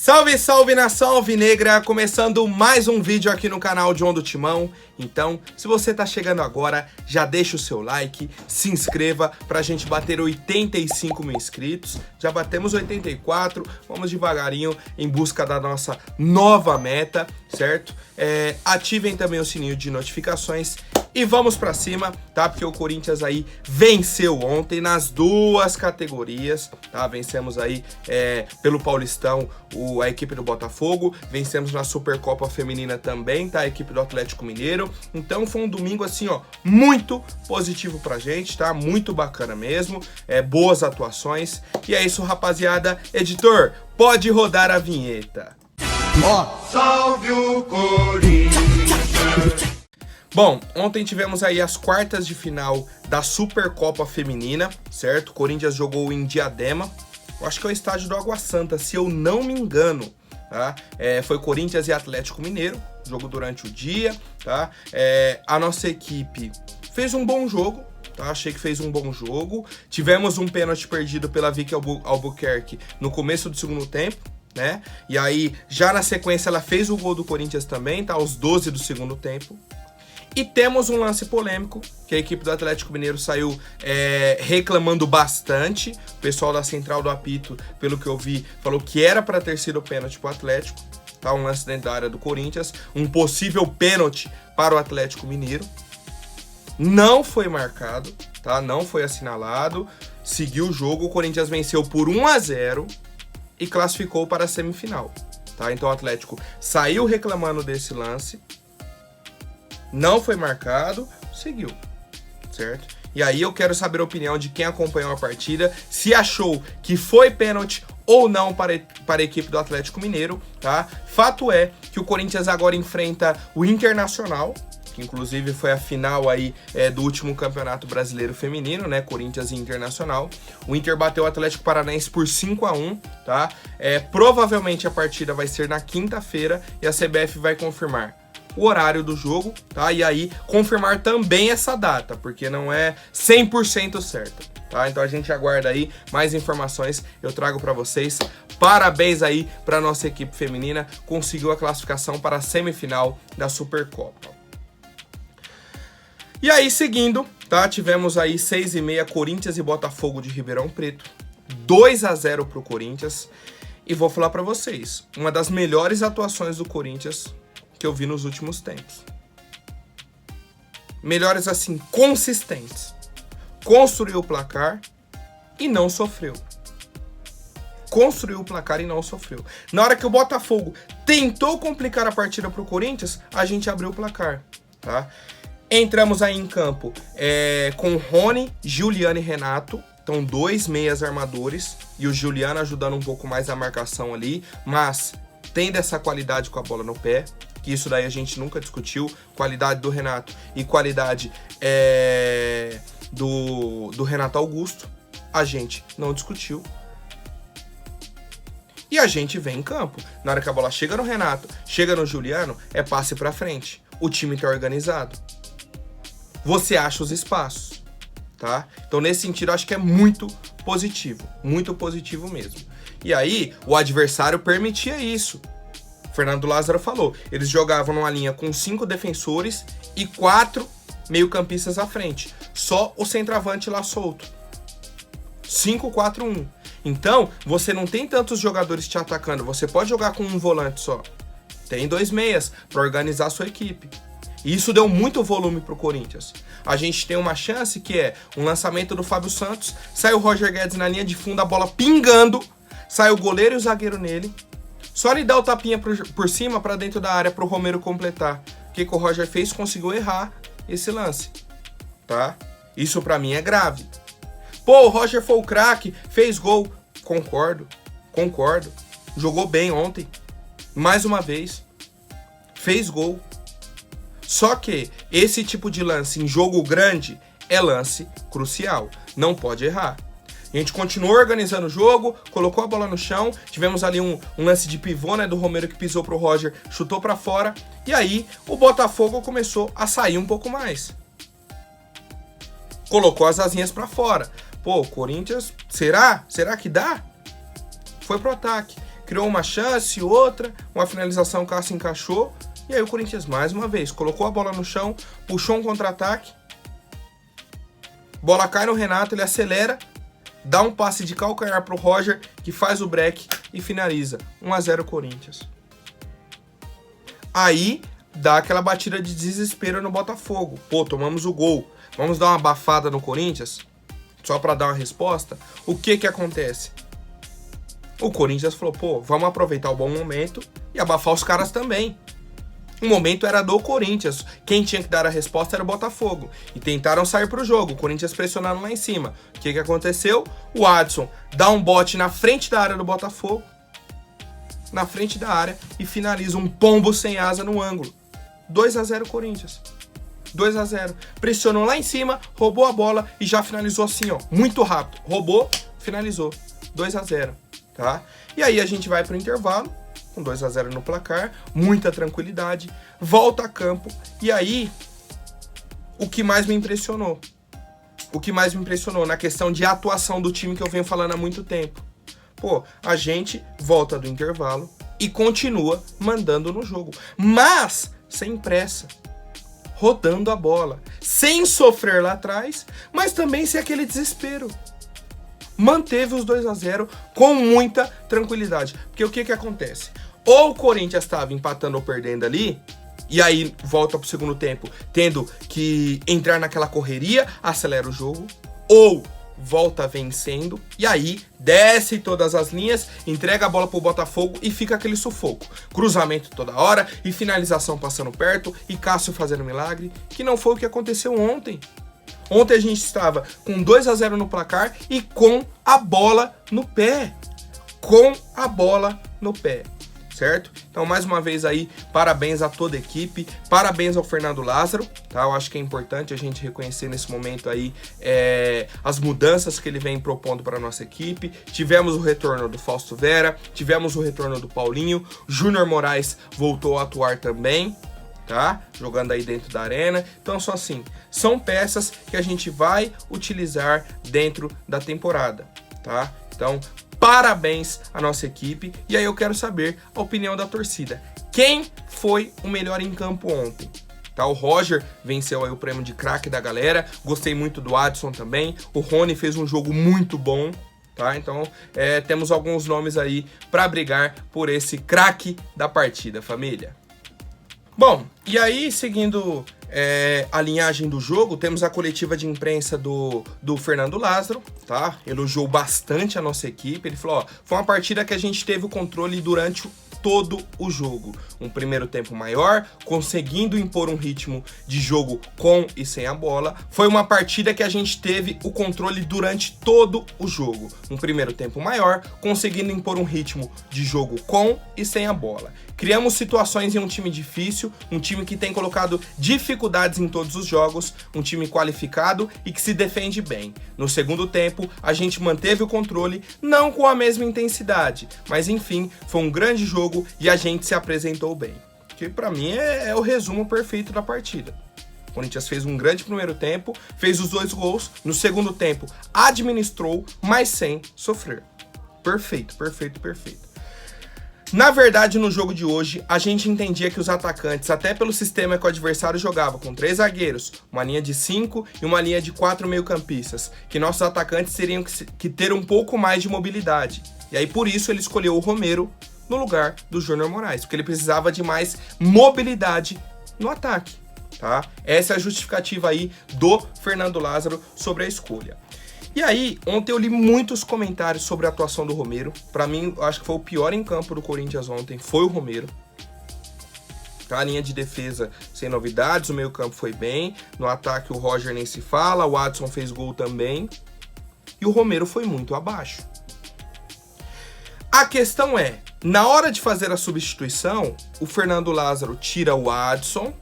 Salve, salve nação alvinegra! Começando mais um vídeo aqui no canal John do Timão. Então, se você tá chegando agora, já deixa o seu like, se inscreva pra gente bater 85 mil inscritos. Já batemos 84, vamos devagarinho em busca da nossa nova meta, certo? Ativem também o sininho de notificações e vamos pra cima, tá? Porque o Corinthians aí venceu ontem nas duas categorias, tá? Vencemos aí pelo Paulistão a equipe do Botafogo, vencemos na Supercopa Feminina também, tá? A equipe do Atlético Mineiro. Então foi um domingo assim, ó, muito positivo pra gente, tá? Muito bacana mesmo, boas atuações. E é isso, rapaziada. Editor, pode rodar a vinheta. Salve o Corinthians! Bom, ontem tivemos aí as quartas de final da Supercopa Feminina, certo? O Corinthians jogou em Diadema, eu acho que é o estádio do Água Santa, se eu não me engano, tá? Foi Corinthians e Atlético Mineiro, jogo durante o dia, tá? A nossa equipe fez um bom jogo, tá? Achei que fez um bom jogo. Tivemos um pênalti perdido pela Vicky Albuquerque no começo do segundo tempo, né? E aí, já na sequência, ela fez o gol do Corinthians também, tá? Aos 12 do segundo tempo. E temos um lance polêmico, que a equipe do Atlético Mineiro saiu reclamando bastante. O pessoal da central do apito, pelo que eu vi, falou que era para ter sido pênalti para o Atlético. Tá? Um lance dentro da área do Corinthians. Um possível pênalti para o Atlético Mineiro. Não foi marcado, tá? Não foi assinalado. Seguiu o jogo, o Corinthians venceu por 1-0 e classificou para a semifinal. Tá? Então o Atlético saiu reclamando desse lance. Não foi marcado, seguiu, certo? E aí eu quero saber a opinião de quem acompanhou a partida, se achou que foi pênalti ou não para a equipe do Atlético Mineiro, tá? Fato é que o Corinthians agora enfrenta o Internacional, que inclusive foi a final aí do último Campeonato Brasileiro Feminino, né? Corinthians e Internacional. O Inter bateu o Atlético Paranaense por 5-1, tá? Provavelmente a partida vai ser na quinta-feira e a CBF vai confirmar o horário do jogo, tá? E aí confirmar também essa data, porque não é 100% certa, tá? Então a gente aguarda aí mais informações, eu trago para vocês. Parabéns aí para nossa equipe feminina, conseguiu a classificação para a semifinal da Supercopa. E aí seguindo, tá? Tivemos aí 6h30 Corinthians e Botafogo de Ribeirão Preto, 2-0 pro Corinthians. E vou falar para vocês, uma das melhores atuações do Corinthians que eu vi nos últimos tempos. Melhores assim, consistentes. Construiu o placar e não sofreu. Construiu o placar e não sofreu. Na hora que o Botafogo tentou complicar a partida pro Corinthians, a gente abriu o placar, tá? Entramos aí em campo com Rony, Juliano e Renato. Então, 2 meias armadores e o Juliano ajudando um pouco mais a marcação ali, mas tendo essa qualidade com a bola no pé, que isso daí a gente nunca discutiu, qualidade do Renato e qualidade do Renato Augusto, a gente não discutiu. E a gente vem em campo. Na hora que a bola chega no Renato, chega no Juliano, é passe pra frente. O time tá organizado. Você acha os espaços, tá? Então nesse sentido eu acho que é muito positivo mesmo. E aí o adversário permitia isso. Fernando Lázaro falou, eles jogavam numa linha com 5 defensores e 4 meio-campistas à frente. Só o centroavante lá solto. 5-4-1. Então, você não tem tantos jogadores te atacando. Você pode jogar com um volante só. Tem 2 meias para organizar a sua equipe. E isso deu muito volume pro Corinthians. A gente tem uma chance que é um lançamento do Fábio Santos. Sai o Roger Guedes na linha de fundo, a bola pingando. Sai o goleiro e o zagueiro nele. Só ele dá o tapinha por cima para dentro da área para o Romero completar. O que o Roger fez? Conseguiu errar esse lance, tá? Isso para mim é grave. Pô, o Roger foi o craque, fez gol. Concordo. Jogou bem ontem. Mais uma vez. Fez gol. Só que esse tipo de lance em jogo grande é lance crucial. Não pode errar. A gente continuou organizando o jogo, colocou a bola no chão, tivemos ali um lance de pivô, né, do Romero que pisou pro Roger, chutou pra fora, e aí o Botafogo começou a sair um pouco mais. Colocou as asinhas pra fora. Pô, o Corinthians, será? Será que dá? Foi pro ataque. criou uma chance, outra, uma finalização, o Cássio encaixou. E aí o Corinthians, mais uma vez, colocou a bola no chão, puxou um contra-ataque. Bola cai no Renato, ele acelera, dá um passe de calcanhar pro Roger, que faz o break e finaliza. 1-0 Corinthians. Aí dá aquela batida de desespero no Botafogo. Pô, tomamos o gol. Vamos dar uma abafada no Corinthians? Só para dar uma resposta? O que acontece? O Corinthians falou, pô, vamos aproveitar o bom momento e abafar os caras também. O momento era do Corinthians. Quem tinha que dar a resposta era o Botafogo. E tentaram sair pro jogo. O Corinthians pressionando lá em cima. O que aconteceu? O Adson dá um bote na frente da área do Botafogo. Na frente da área. E finaliza um pombo sem asa no ângulo. 2-0 Corinthians. 2-0. Pressionou lá em cima, roubou a bola e já finalizou assim, ó. Muito rápido. Roubou, finalizou. 2-0, tá? E aí a gente vai pro intervalo. Com 2-0 no placar, muita tranquilidade, volta a campo, e aí, o que mais me impressionou na questão de atuação do time que eu venho falando há muito tempo. Pô, a gente volta do intervalo e continua mandando no jogo, mas sem pressa, rodando a bola, sem sofrer lá atrás, mas também sem aquele desespero. Manteve os 2-0 com muita tranquilidade. Porque o que acontece? Ou o Corinthians estava empatando ou perdendo ali, e aí volta pro segundo tempo, tendo que entrar naquela correria, acelera o jogo, ou volta vencendo, e aí desce todas as linhas, entrega a bola pro Botafogo e fica aquele sufoco. Cruzamento toda hora, e finalização passando perto, e Cássio fazendo milagre, que não foi o que aconteceu ontem. Ontem a gente estava com 2-0 no placar e com a bola no pé. Com a bola no pé, certo? Então, mais uma vez aí, parabéns a toda a equipe, parabéns ao Fernando Lázaro, tá? Eu acho que é importante a gente reconhecer nesse momento aí as mudanças que ele vem propondo para a nossa equipe. Tivemos o retorno do Fausto Vera, tivemos o retorno do Paulinho, Júnior Moraes voltou a atuar também, tá? Jogando aí dentro da arena. Então, só assim, são peças que a gente vai utilizar dentro da temporada, tá? Então, parabéns à nossa equipe. E aí eu quero saber a opinião da torcida. Quem foi o melhor em campo ontem? Tá, o Roger venceu aí o prêmio de craque da galera. Gostei muito do Adson também. O Rony fez um jogo muito bom. Tá? Então, temos alguns nomes aí para brigar por esse craque da partida, família. Bom, e aí, seguindo a linhagem do jogo, temos a coletiva de imprensa do Fernando Lázaro, tá? Elogiou bastante a nossa equipe. Ele falou, ó, foi uma partida que a gente teve o controle durante todo o jogo. Um primeiro tempo maior, conseguindo impor um ritmo de jogo com e sem a bola. Foi uma partida que a gente teve o controle durante todo o jogo. Um primeiro tempo maior, conseguindo impor um ritmo de jogo com e sem a bola. Criamos situações em um time difícil, um time que tem colocado dificuldades em todos os jogos, um time qualificado e que se defende bem. No segundo tempo, a gente manteve o controle, não com a mesma intensidade, mas enfim, foi um grande jogo e a gente se apresentou bem. Que pra mim é o resumo perfeito da partida. O Corinthians fez um grande primeiro tempo, fez os 2 gols, no segundo tempo administrou, mas sem sofrer. Perfeito, perfeito, perfeito. Na verdade, no jogo de hoje, a gente entendia que os atacantes, até pelo sistema que o adversário jogava, com 3 zagueiros, uma linha de 5 e uma linha de 4 meio-campistas, que nossos atacantes teriam que ter um pouco mais de mobilidade. E aí, por isso, ele escolheu o Romero no lugar do Júnior Moraes, porque ele precisava de mais mobilidade no ataque, tá? Essa é a justificativa aí do Fernando Lázaro sobre a escolha. E aí, ontem eu li muitos comentários sobre a atuação do Romero. Pra mim, eu acho que foi o pior em campo do Corinthians ontem, foi o Romero. Tá? A linha de defesa sem novidades, o meio campo foi bem. No ataque o Roger nem se fala, o Adson fez gol também. E o Romero foi muito abaixo. A questão é, na hora de fazer a substituição, o Fernando Lázaro tira o Adson,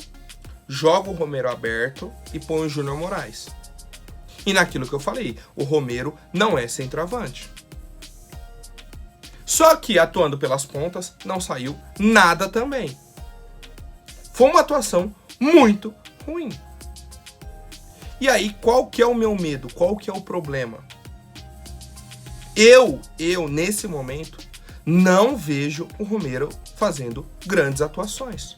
joga o Romero aberto e põe o Júnior Moraes. E naquilo que eu falei, o Romero não é centroavante. Só que atuando pelas pontas, não saiu nada também. Foi uma atuação muito ruim. E aí, qual que é o meu medo? Qual que é o problema? Eu nesse momento, não vejo o Romero fazendo grandes atuações.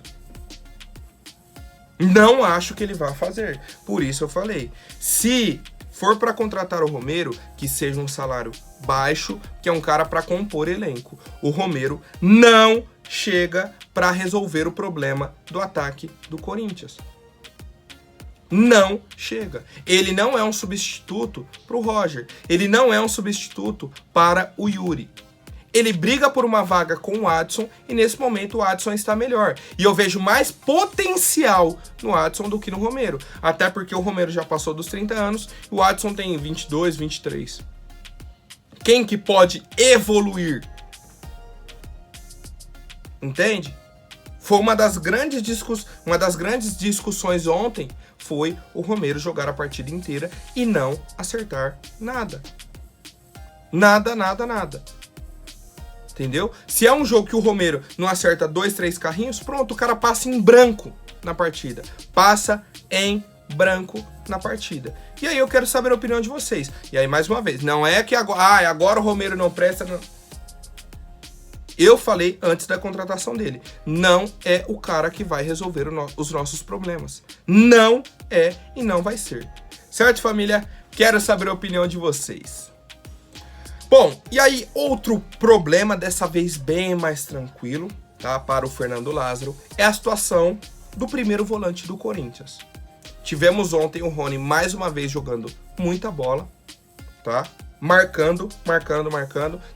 Não acho que ele vai fazer. Por isso eu falei, se for para contratar o Romero, que seja um salário baixo, que é um cara para compor elenco. O Romero não chega para resolver o problema do ataque do Corinthians. Não chega. Ele não é um substituto para o Roger. Ele não é um substituto para o Yuri. Ele briga por uma vaga com o Adson e nesse momento o Adson está melhor. E eu vejo mais potencial no Adson do que no Romero. Até porque o Romero já passou dos 30 anos e o Adson tem 22, 23. Quem que pode evoluir? Entende? Foi uma das grandes discussões ontem foi o Romero jogar a partida inteira e não acertar nada. Nada. Entendeu? Se é um jogo que o Romero não acerta 2, 3 carrinhos, pronto, o cara passa em branco na partida. Passa em branco na partida. E aí eu quero saber a opinião de vocês. E aí, mais uma vez, não é que agora o Romero não presta... Não. Eu falei antes da contratação dele. Não é o cara que vai resolver os nossos problemas. Não é e não vai ser. Certo, família? Quero saber a opinião de vocês. Bom, e aí outro problema, dessa vez bem mais tranquilo, tá, para o Fernando Lázaro, é a situação do primeiro volante do Corinthians. Tivemos ontem o Rony mais uma vez jogando muita bola, tá? Marcando. Na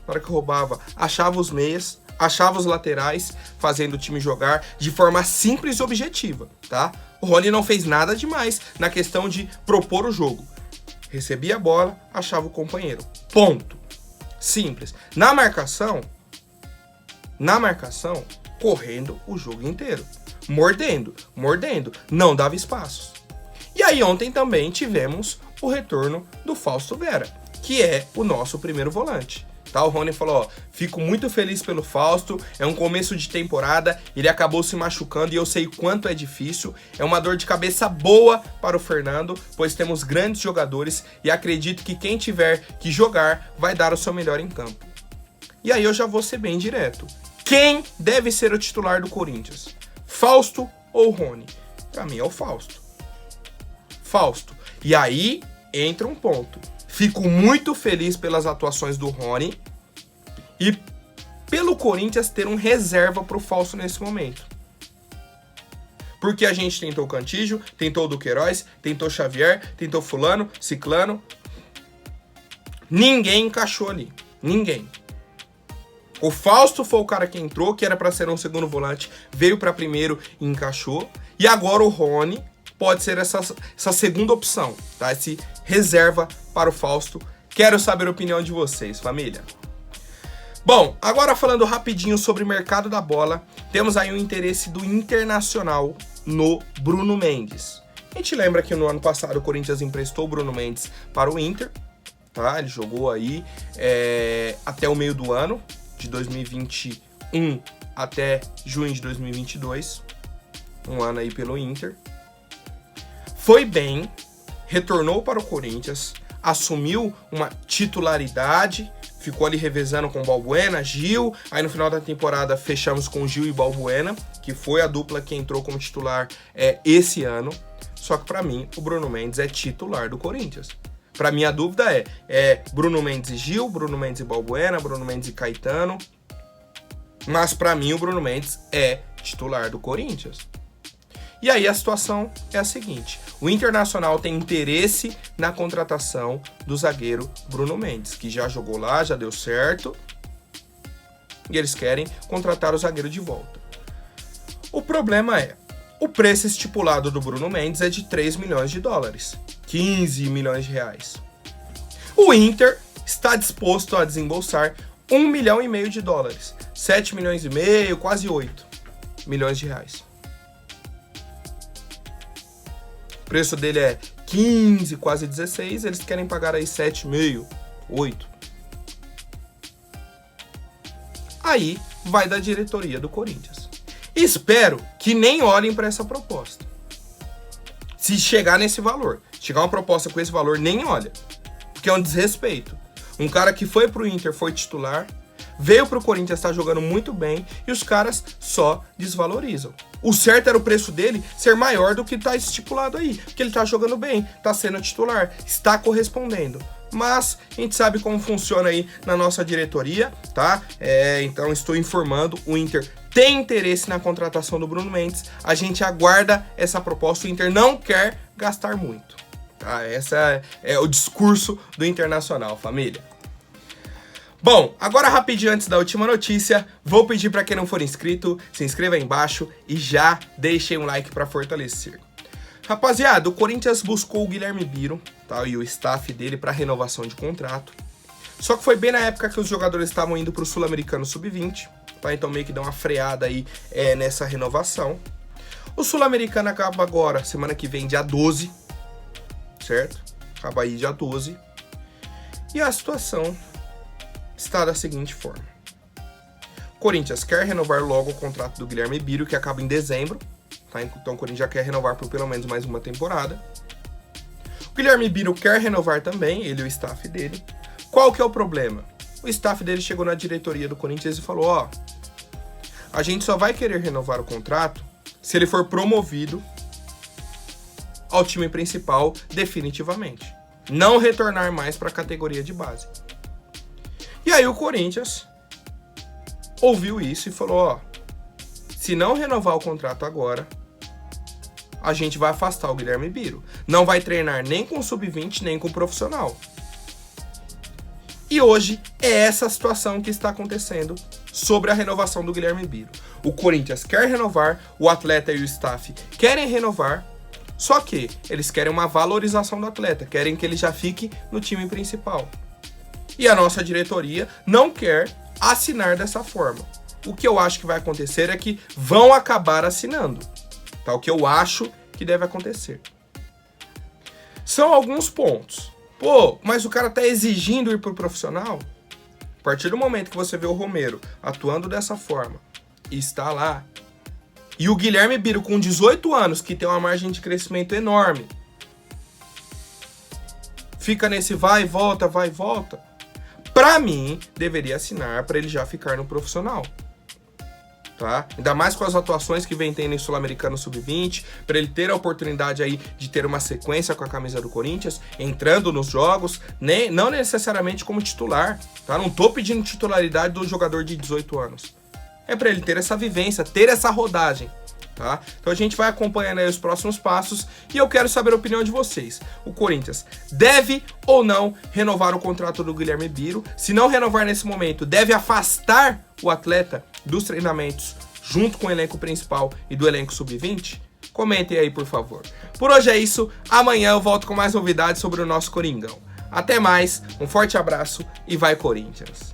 hora que roubava, achava os meias, achava os laterais, fazendo o time jogar de forma simples e objetiva, tá? O Rony não fez nada demais na questão de propor o jogo. Recebia a bola, achava o companheiro. Ponto. Simples. Na marcação, correndo o jogo inteiro. Mordendo. Não dava espaços. E aí ontem também tivemos o retorno do Fausto Vera, que é o nosso primeiro volante. Tá? O Rony falou, ó, fico muito feliz pelo Fausto, é um começo de temporada, ele acabou se machucando e eu sei quanto é difícil, é uma dor de cabeça boa para o Fernando, pois temos grandes jogadores e acredito que quem tiver que jogar vai dar o seu melhor em campo. E aí eu já vou ser bem direto. Quem deve ser o titular do Corinthians? Fausto ou Rony? Pra mim é o Fausto. E aí entra um ponto. Fico muito feliz pelas atuações do Rony e pelo Corinthians ter um reserva pro Fausto nesse momento. Porque a gente tentou o Cantígio, tentou o Duqueiroz, tentou o Xavier, tentou fulano, ciclano. Ninguém encaixou ali. Ninguém. O Fausto foi o cara que entrou, que era para ser um segundo volante, veio para primeiro e encaixou. E agora o Rony pode ser essa segunda opção, tá? Esse reserva para o Fausto. Quero saber a opinião de vocês, família. Bom, agora falando rapidinho sobre o mercado da bola, temos aí o interesse do Internacional no Bruno Mendes. A gente lembra que no ano passado o Corinthians emprestou o Bruno Mendes para o Inter, tá? Ele jogou aí até o meio do ano, de 2021 até junho de 2022, um ano aí pelo Inter. Foi bem, retornou para o Corinthians, assumiu uma titularidade, ficou ali revezando com Balbuena, Gil, aí no final da temporada fechamos com Gil e Balbuena, que foi a dupla que entrou como titular esse ano. Só que para mim o Bruno Mendes é titular do Corinthians. Para mim a dúvida é Bruno Mendes e Gil, Bruno Mendes e Balbuena, Bruno Mendes e Caetano. Mas para mim o Bruno Mendes é titular do Corinthians. E aí a situação é a seguinte, o Internacional tem interesse na contratação do zagueiro Bruno Mendes, que já jogou lá, já deu certo, e eles querem contratar o zagueiro de volta. O problema é, o preço estipulado do Bruno Mendes é de 3 milhões de dólares, 15 milhões de reais. O Inter está disposto a desembolsar 1,5 milhão de dólares, 7 milhões e meio, quase 8 milhões de reais. O preço dele é 15, quase 16, eles querem pagar aí 7,5, 8. Aí vai da diretoria do Corinthians. Espero que nem olhem para essa proposta. Se chegar nesse valor, chegar uma proposta com esse valor, nem olha. Porque é um desrespeito. Um cara que foi pro Inter, foi titular, veio pro Corinthians, tá jogando muito bem e os caras só desvalorizam. O certo era o preço dele ser maior do que tá estipulado aí, porque ele tá jogando bem, tá sendo titular, está correspondendo. Mas a gente sabe como funciona aí na nossa diretoria, tá? Então estou informando, o Inter tem interesse na contratação do Bruno Mendes, a gente aguarda essa proposta, o Inter não quer gastar muito, tá? Esse é o discurso do Internacional, família. Bom, agora rapidinho antes da última notícia, vou pedir para quem não for inscrito, se inscreva aí embaixo e já deixem um like para fortalecer. Rapaziada, o Corinthians buscou o Guilherme Biro, tá, e o staff dele para renovação de contrato. Só que foi bem na época que os jogadores estavam indo para o Sul-Americano Sub-20, tá, então meio que deu uma freada aí nessa renovação. O Sul-Americano acaba agora, semana que vem, dia 12, certo? Acaba aí dia 12. E a situação está da seguinte forma. O Corinthians quer renovar logo o contrato do Guilherme Biro, que acaba em dezembro. Tá? Então o Corinthians já quer renovar por pelo menos mais uma temporada. O Guilherme Biro quer renovar também, ele e o staff dele. Qual que é o problema? O staff dele chegou na diretoria do Corinthians e falou, ó, a gente só vai querer renovar o contrato se ele for promovido ao time principal definitivamente. Não retornar mais para a categoria de base. E aí o Corinthians ouviu isso e falou, ó, se não renovar o contrato agora, a gente vai afastar o Guilherme Biro. Não vai treinar nem com o Sub-20, nem com o profissional. E hoje é essa situação que está acontecendo sobre a renovação do Guilherme Biro. O Corinthians quer renovar, o atleta e o staff querem renovar, só que eles querem uma valorização do atleta, querem que ele já fique no time principal. E a nossa diretoria não quer assinar dessa forma. O que eu acho que vai acontecer é que vão acabar assinando. Tá? O que eu acho que deve acontecer. São alguns pontos. Pô, mas o cara tá exigindo ir pro profissional? A partir do momento que você vê o Romero atuando dessa forma e está lá, e o Guilherme Biro com 18 anos, que tem uma margem de crescimento enorme, fica nesse vai e volta, pra mim, deveria assinar para ele já ficar no profissional. Tá? Ainda mais com as atuações que vem tendo em Sul-Americano Sub-20, para ele ter a oportunidade aí de ter uma sequência com a camisa do Corinthians, entrando nos jogos, não necessariamente como titular, tá? Não tô pedindo titularidade do jogador de 18 anos. É para ele ter essa vivência, ter essa rodagem, tá? Então a gente vai acompanhando aí os próximos passos e eu quero saber a opinião de vocês. O Corinthians deve ou não renovar o contrato do Guilherme Biro? Se não renovar nesse momento, deve afastar o atleta dos treinamentos junto com o elenco principal e do elenco sub-20? Comentem aí, por favor. Por hoje é isso. Amanhã eu volto com mais novidades sobre o nosso Coringão. Até mais, um forte abraço e vai Corinthians!